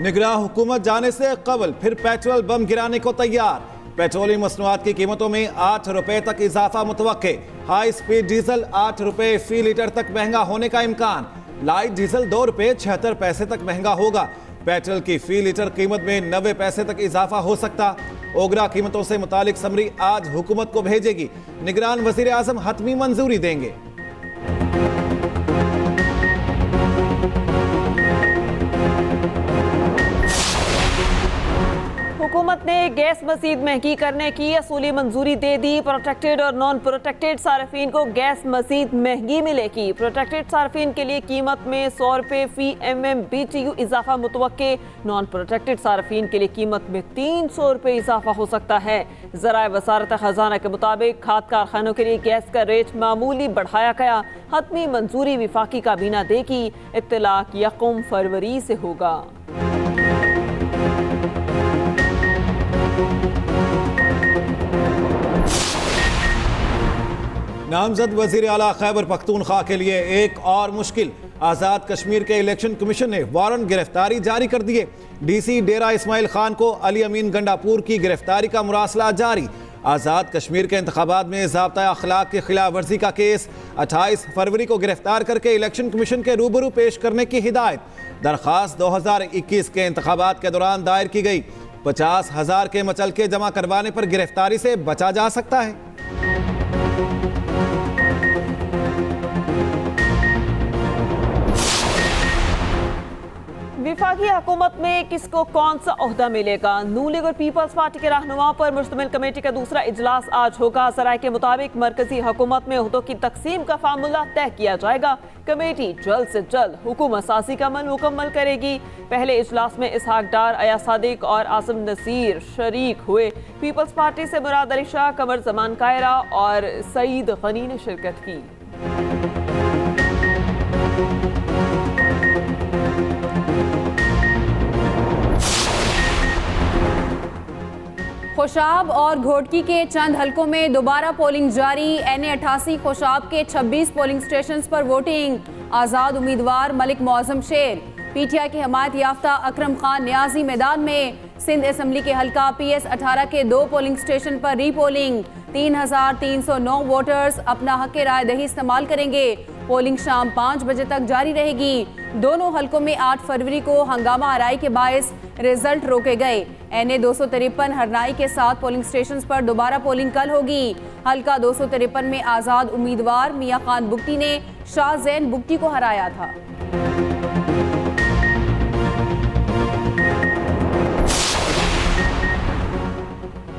निगरान हुकूमत जाने से कबल फिर पेट्रोल बम गिराने को तैयार। पेट्रोलियम मसनूआत की कीमतों में 8 रुपए तक इजाफा मुतवक्के। हाई स्पीड डीजल 8 रुपए फी लीटर तक महंगा होने का इम्कान। लाइट डीजल 2 रुपए 76 पैसे तक महंगा होगा। पेट्रोल की फी लीटर कीमत में 90 पैसे तक इजाफा हो सकता। ओगरा कीमतों से मुतालिक समरी आज हुकूमत को भेजेगी। निगरान वजीर आजम हतमी मंजूरी देंगे। हुकूमत ने गैस मजीद महंगी करने की असूली मंजूरी दे दी। प्रोटेक्टेड और नॉन प्रोटेक्टेड सार्फिन को गैस मजीद महंगी मिलेगी। प्रोटेक्टेड सार्फिन के लिए कीमत में 100 रुपये फी MMBTU इजाफा मुतवक्के। नॉन प्रोटेक्टेड सार्फिन के लिए कीमत में 300 रुपये इजाफा हो सकता है। ज़राए वजारत खजाना के मुताबिक खाद कारखानों के लिए गैस का रेट मामूली बढ़ाया गया। हतमी मंजूरी विफाकी काबीना देगी। इत्तलाक 1 फरवरी से होगा। नामजद वजीर आला खैबर पख्तूनख्वा के लिए एक और मुश्किल। आज़ाद कश्मीर के इलेक्शन कमीशन ने वारंट गिरफ्तारी जारी कर दिए। DC डेरा इस्माइल खान को अली अमीन गंडापुर की गिरफ्तारी का मुरासला जारी। आज़ाद कश्मीर के इंतखाबात में ज़ाब्ता अखलाक की खिलाफ वर्जी का केस 28 फरवरी को गिरफ्तार करके इलेक्शन कमीशन के रूबरू पेश करने की हिदायत। दरख्वास्त 2021 के इंतखाबात के दौरान दायर की गई। 50,000 के मचलके जमा करवाने पर गिरफ्तारी से बचा जा सकता है। विफाकी हुकूमत में किसको कौन सा ओहदा मिलेगा? नून लीग और पीपल्स पार्टी के रहनुमाओं पर मुश्तमिल कमेटी का दूसरा इजलास आज होगा। ज़राए के मुताबिक मरकजी हुकूमत में ओहदों की तकसीम का फार्मूला तय किया जाएगा। कमेटी जल्द से जल्द हुकूमत साजी का अमल मुकम्मल करेगी। पहले इजलास में इसहाक डार, अया सादिक और आसिम नसीर शरीक हुए। पीपल्स पार्टी से मुराद अली शाह, कमर जमान कायरा और सईद गनी ने शिरकत की। खुशाब और घोटकी के चंद हलकों में दोबारा पोलिंग जारी। NA88 खुशाब के 26 पोलिंग स्टेशन पर वोटिंग। आज़ाद उम्मीदवार मलिक मौजम शेर, PTI की हमायत याफ्ता अकरम खान न्याजी मैदान में। सिंध असम्बली के हलका PS18 के 2 पोलिंग स्टेशन पर रीपोलिंग। 3,309 वोटर्स अपना हक राय दही इस्तेमाल करेंगे। पोलिंग शाम 5 बजे तक जारी रहेगी। दोनों हलकों में 8 फरवरी को हंगामा आराई के बायस रिजल्ट रोके गए। NA253 हरनाई के 7 पोलिंग स्टेशन पर दोबारा पोलिंग कल होगी। हलका 253 में आज़ाद उम्मीदवार मियां खान बुगटी ने शाह जैन बुगटी को हराया था।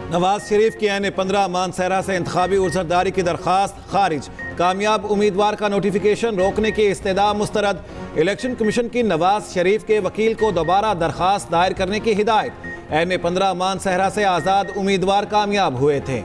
नवाज शरीफ की NA15 मानसहरा से इंतखाबी उर्सदारी की दरख्वास्त खारिज। कामयाब उम्मीदवार का नोटिफिकेशन रोकने की इस्तदा मुस्तरद। इलेक्शन कमीशन की नवाज शरीफ के वकील को दोबारा दरख्वास्त दायर करने की हिदायत। NA15 मानसहरा से आज़ाद उम्मीदवार कामयाब हुए थे।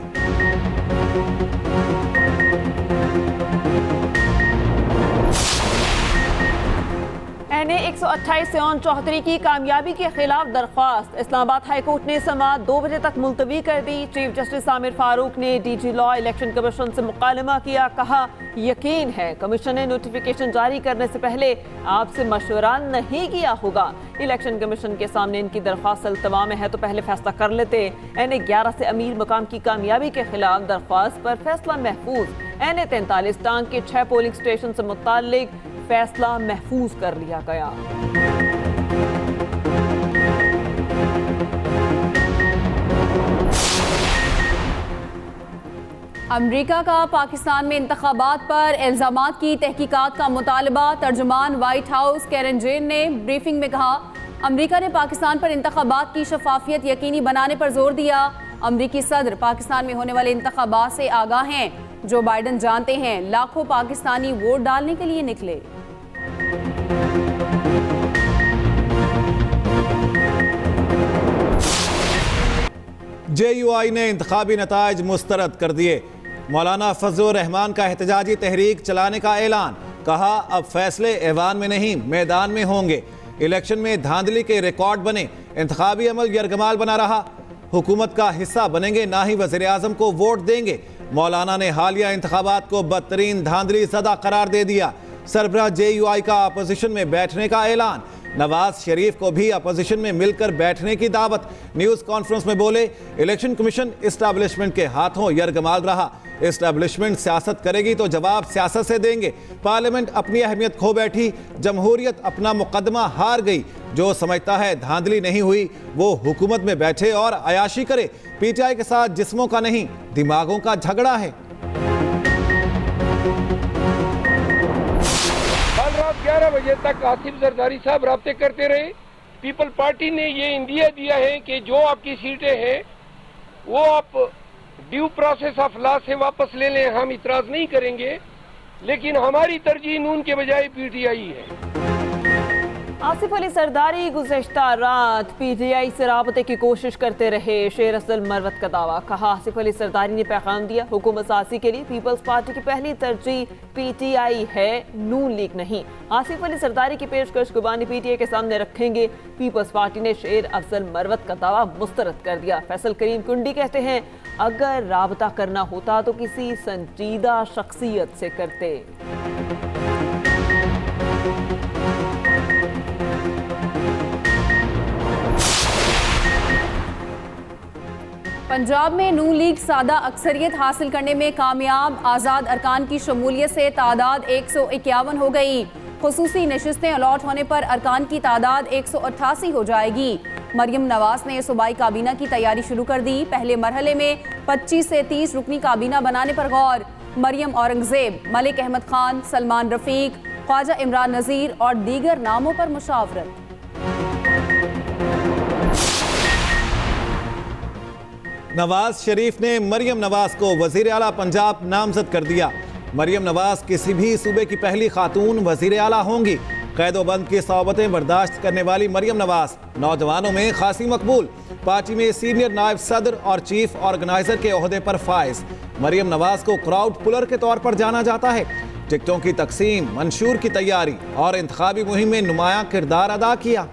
NA128 से ओन चौधरी की कामयाबी के खिलाफ दरख्वास्त। इस्लामाबाद हाई कोर्ट ने समाअत 2 बजे तक मुलतवी कर दी। चीफ जस्टिस आमिर फारूक ने DG लॉ इलेक्शन कमीशन से मुकालमा किया। कहा, यकीन है कमीशन ने नोटिफिकेशन जारी करने से पहले आपसे मशवरा नहीं किया होगा। इलेक्शन कमीशन के सामने इनकी दरख्वास्त अल्तवा में है तो पहले फैसला कर लेते। NA11 से अमीर मकाम की कामयाबी के खिलाफ दरख्वास्त पर फैसला महफूज। NA43 टांग के 6 पोलिंग स्टेशन से मुताल्लिक फैसला महफूज कर लिया गया। अमरीका का पाकिस्तान में इंतखाबात पर इल्जामात की तहकीकात का मुतालबा। तर्जुमान व्हाइट हाउस कैरन जेन ने ब्रीफिंग में कहा, अमरीका ने पाकिस्तान पर इंतखाबात की शफाफियत यकीनी बनाने पर जोर दिया। अमरीकी सदर पाकिस्तान में होने वाले इंतखाबात से आगाह हैं। जो बाइडन जानते हैं लाखों पाकिस्तानी वोट डालने के लिए निकले। JUI ने इंतखाबी नताइज मुस्तरद कर दिए। मौलाना फजलुर रहमान का एहतजाजी तहरीक चलाने का ऐलान। कहा, अब फैसले ऐवान में नहीं मैदान में होंगे। इलेक्शन में धांधली के रिकॉर्ड बने, इंतखाबी अमल यरगमाल बना रहा। हुकूमत का हिस्सा बनेंगे, ना ही वज़ीर आज़म को वोट देंगे। मौलाना ने हालिया इंतखाबात को बदतरीन धांधली ज़दा करार दे दिया। सरबराह JUI का अपोजिशन में बैठने का ऐलान। नवाज शरीफ को भी अपोजिशन में मिलकर बैठने की दावत। न्यूज कॉन्फ्रेंस में बोले, इलेक्शन कमीशन एस्टैब्लिशमेंट के हाथों यरगमाल रहा। एस्टैब्लिशमेंट सियासत करेगी तो जवाब सियासत से देंगे। पार्लियामेंट अपनी अहमियत खो बैठी, जमहूरियत अपना मुकदमा हार गई। जो समझता है धांधली नहीं हुई वो हुकूमत में बैठे और अयाशी करे। PTI के साथ जिस्मों का नहीं दिमागों का झगड़ा है। कल रात 11 बजे तक आसिफ जरदारी साहब राब्ते करते रहे। पीपल पार्टी ने ये इंदिया दिया है कि जो आपकी सीटें हैं वो आप ड्यू प्रोसेस ऑफ लॉ से वापस ले लें, हम इतराज नहीं करेंगे, लेकिन हमारी तरजीह नून के बजाय PTI है। आसिफ अली सरदारी गुज़श्ता रात PTI से राबते की कोशिश करते रहे। शेर अफजल मरवत का दावा। कहा, आसिफ अली सरदारी ने पैगाम दिया, हुकूमत साज़ी के लिए पीपल्स पार्टी की पहली तरजीह PTI है, नून लीग नहीं। आसिफ अली सरदारी की पेशकश गुबानी PTI के सामने रखेंगे। पीपल्स पार्टी ने शेर अफजल मरवत का दावा मुस्तरद कर दिया। फैसल करीम कुंडी कहते हैं, अगर राबता करना होता तो किसी संजीदा शख्सियत से करते। पंजाब में नून लीग सादा अक्सरियत हासिल करने में कामयाब। आज़ाद अरकान की शमूलियत से तादाद 151 हो गई। खुसूसी नशिस्तें अलॉट होने पर अरकान की तादाद 188 हो जाएगी। मरियम नवाज ने सूबाई काबीना की तैयारी शुरू कर दी। पहले मरहले में 25 से 30 रुकनी काबीना बनाने पर गौर। मरियम औरंगजेब, मलिक अहमद खान, सलमान रफीक, ख्वाजा इमरान नज़ीर और दीगर नामों पर मुशावरत। नवाज शरीफ ने मरियम नवाज को वजीर आला पंजाब नामजद कर दिया। मरियम नवाज किसी भी सूबे की पहली खातून वजीर आला होंगी। कैदोबंद की सौबतें बर्दाश्त करने वाली मरियम नवाज नौजवानों में खासी मकबूल। पार्टी में सीनियर नायब सदर और चीफ ऑर्गेनाइजर के ओहदे पर फाइज। मरियम नवाज को क्राउड पुलर के तौर पर जाना जाता है। टिकटों की तकसीम, मंशूर की तैयारी और इंतखाबी मुहिम में नुमायां किरदार अदा किया।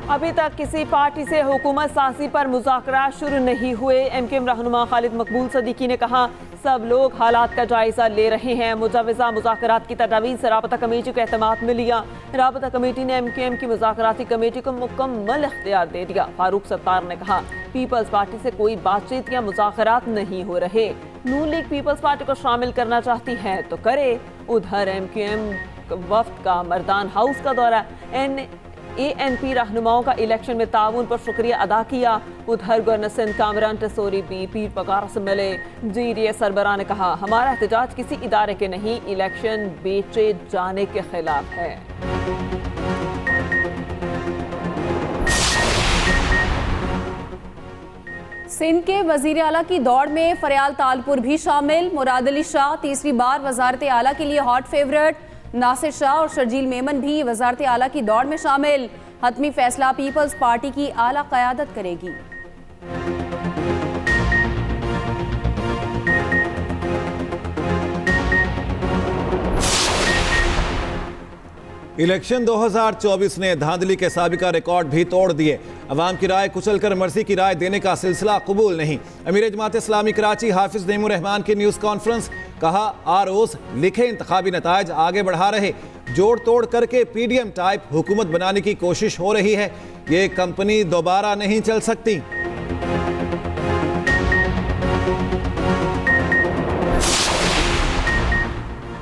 अभी तक किसी पार्टी से हुकूमत साजी पर मुज़ाकरात शुरू नहीं हुए। MKM रहनुमा खालिद मकबूल सदीकी ने कहा, सब लोग हालात का जायजा ले रहे हैं। मुजाविजा मुज़ाकरात की तजवीज़ से राबता कमेटी को एहतमाद में लिया। राबता कमेटी ने MKM की मुज़ाकराती कमेटी को मुकम्मल इख्तियार दे दिया। फारूक सत्तार ने कहा, पीपल्स पार्टी से कोई बातचीत या मुज़ाकरात नहीं हो रहे। नून लीग पीपल्स पार्टी को शामिल करना चाहती है तो करे। उधर MKM वफ्द का मर्दान हाउस का दौरा। ANP रहनुमाओं का इलेक्शन में ताउन पर शुक्रिया अदा किया। उधर गवर्नर सिंध कामरान टसोरी भी पीर पगार से मिले। GDA सरबराह ने कहा, हमारा एहतजाज किसी इदारे के नहीं, इलेक्शन बेचे जाने के खिलाफ है। सिंध के वजीर आला की दौड़ में फरियाल तालपुर भी शामिल। मुराद अली शाह तीसरी बार वजारत आला के लिए हॉट फेवरेट। नासिर शाह और शर्जील मेमन भी वजारत आला की दौड़ में शामिल। हतमी फैसला पीपल्स पार्टी की आला क़यादत करेगी। इलेक्शन 2024 ने धांधली के साबिका रिकॉर्ड भी तोड़ दिए। अवाम की राय कुचल कर मर्जी की राय देने का सिलसिला कबूल नहीं। अमीर जमात इस्लामी कराची हाफिज नईमुर रहमान की न्यूज़ कॉन्फ्रेंस। कहा, ROs लिखे इंतखाबी नतायज आगे बढ़ा रहे। जोड़ तोड़ करके PDM टाइप हुकूमत बनाने की कोशिश हो रही है। ये कंपनी दोबारा नहीं चल सकती।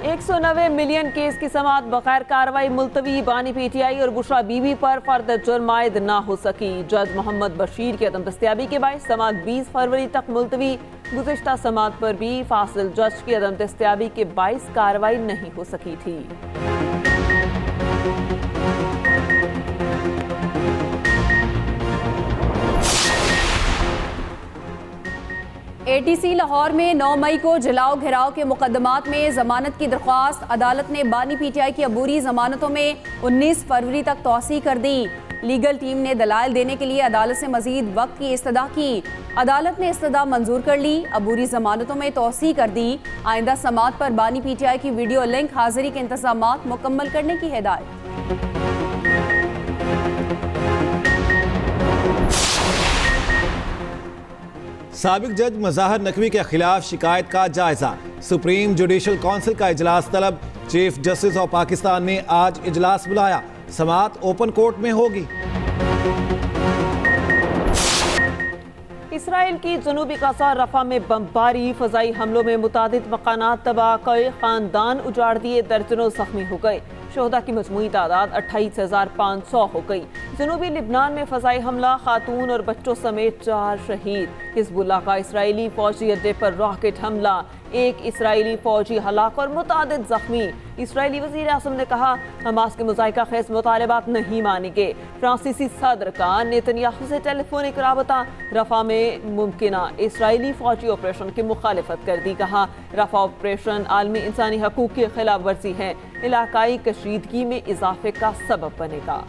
190 मिलियन केस की समाअत बगैर कार्रवाई मुलतवी। बानी PTI और बुशरा बीबी पर फर्द जुर्म आयद ना हो सकी। जज मोहम्मद बशीर की अदम दस्तयाबी के बायस समाअत 20 फरवरी तक मुलतवी। गुज़िश्ता समाअत पर भी फासिल जज की अदम दस्तयाबी के बायस कार्रवाई नहीं हो सकी थी। ATC लाहौर में 9 मई को जलाओ घेराव के मुकदमात में जमानत की दरख्वास्त। अदालत ने बानी PTI की अबूरी जमानतों में 19 फरवरी तक तौसी कर दी। लीगल टीम ने दलाइल देने के लिए अदालत से मजीद वक्त की इस्तदा की। अदालत ने इस्तदा मंजूर कर ली। अबूरी जमानतों में तौसी कर दी। आइंदा समाअत पर बानी PTI की वीडियो लिंक हाजिरी के इंतजामात मुकम्मल करने की हिदायत। साबिक जज मज़ाहर नकवी के खिलाफ शिकायत का जायजा। सुप्रीम जुडिशल काउंसिल का इजलास तलब। चीफ जस्टिस ऑफ पाकिस्तान ने आज इजलास बुलाया। समाअत ओपन कोर्ट में होगी। इसराइल की जनूबी गजा रफा में बमबारी, फजाई हमलों में मुतादिद मकानात तबाह, कई खानदान उजाड़ दिए, दर्जनों जख्मी हो गए। शोहदा की मजमूई तादाद 28,500 हो गई। जनूबी लिबनान में फजाई हमला, खातून और बच्चों समेत 4 शहीद। हिजबुल्लाह का इसराइली फौजी अड्डे पर रॉकेट हमला, 1 इसराइली फौजी हलाक और मुतादिद जख्मी। इसराइली वज़ीर आज़म ने कहा, हमास के मुज़ाहिका खेज़ मुतालबात नहीं मानेंगे। फ्रांसीसी सदर का नेतन्याहू से टेलीफोनिक राबता, रफा में मुमकिना इसराइली फौजी ऑपरेशन की मुखालिफत कर दी। कहा, रफा ऑपरेशन आलमी इंसानी हकूक़ की खिलाफ वर्जी है, इलाकाई कशीदगी में इजाफे का सबब बनेगा।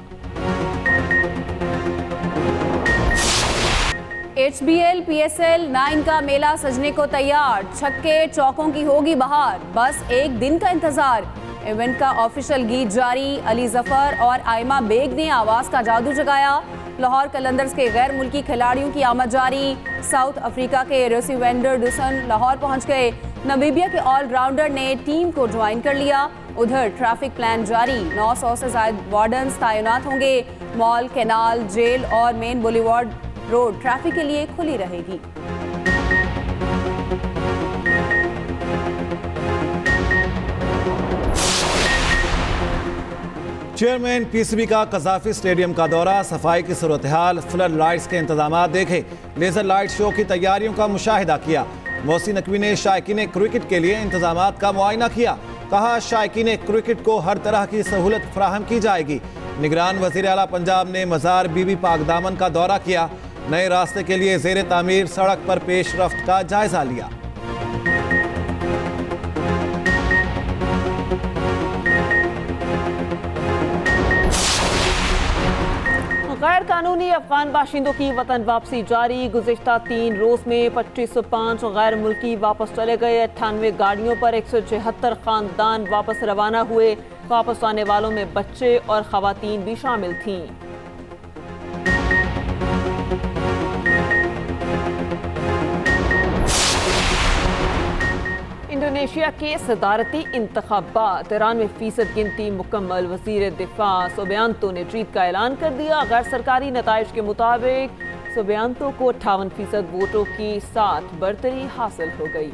HBL PSL 9 का मेला सजने को तैयार, छक्के चौकों की होगी बहार, बस एक दिन का इंतजार। इवेंट का ऑफिशियल गीत जारी, अली जफर और आयमा बेग ने आवाज का जादू जगाया। लाहौर कलंदर्स के गैर मुल्की खिलाड़ियों की आमद जारी। साउथ अफ्रीका के रेसिवेंडर डुसन लाहौर पहुंच गए। नमीबिया के ऑलराउंडर ने टीम को ज्वाइन कर लिया। उधर ट्रैफिक प्लान जारी, 900 से ज्यादा वार्डन्स तैनात होंगे। मॉल, कैनाल, जेल और मेन बुलेवार्ड रोड ट्रैफिक के लिए खुली रहेगी। चेयरमैन पीसीबी का कज़ाफी स्टेडियम का दौरा, सफाई की सूरत हाल, फ्लड लाइट्स के इंतजाम देखे, लेजर लाइट शो की तैयारियों का मुशाहिदा किया। मोहसिन नकवी ने शायकीन क्रिकेट के लिए इंतजाम का मुआयना किया। कहा, शायकीन क्रिकेट को हर तरह की सहूलत फराहम की जाएगी। निगरान वज़ीर आला पंजाब ने मज़ार बीबी पाक दामन का दौरा किया। नए रास्ते के लिए ज़ेर तामीर सड़क पर पेशरफ्त का जायजा लिया। गैर कानूनी अफगान बाशिंदों की वतन वापसी जारी। गुज़िश्ता 3 रोज में 2505 गैर मुल्की वापस चले गए। 98 गाड़ियों पर 176 खानदान वापस रवाना हुए। वापस आने वालों में बच्चे और खवातीन भी शामिल थीं। इंडोनेशिया के सदारती इंतखाबात, 93% गिनती मुकम्मल। वज़ीर दिफा सुबियांतो ने जीत का ऐलान कर दिया। गैर सरकारी नताइज के मुताबिक सुबियांतो को 58% वोटों की साथ बरतरी हासिल हो गई।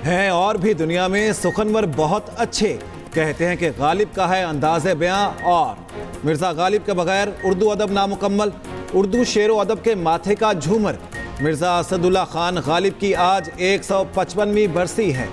हैं और भी दुनिया में सुखनवर बहुत अच्छे, कहते हैं कि गालिब का है अंदाज़े बयां और मिर्ज़ा गालिब के बगैर उर्दू अदब नामुकम्मल। उर्दू शेरो अदब के माथे का झूमर। मिर्ज़ा असदुल्ला खान गालिब की आज 155वीं बरसी है।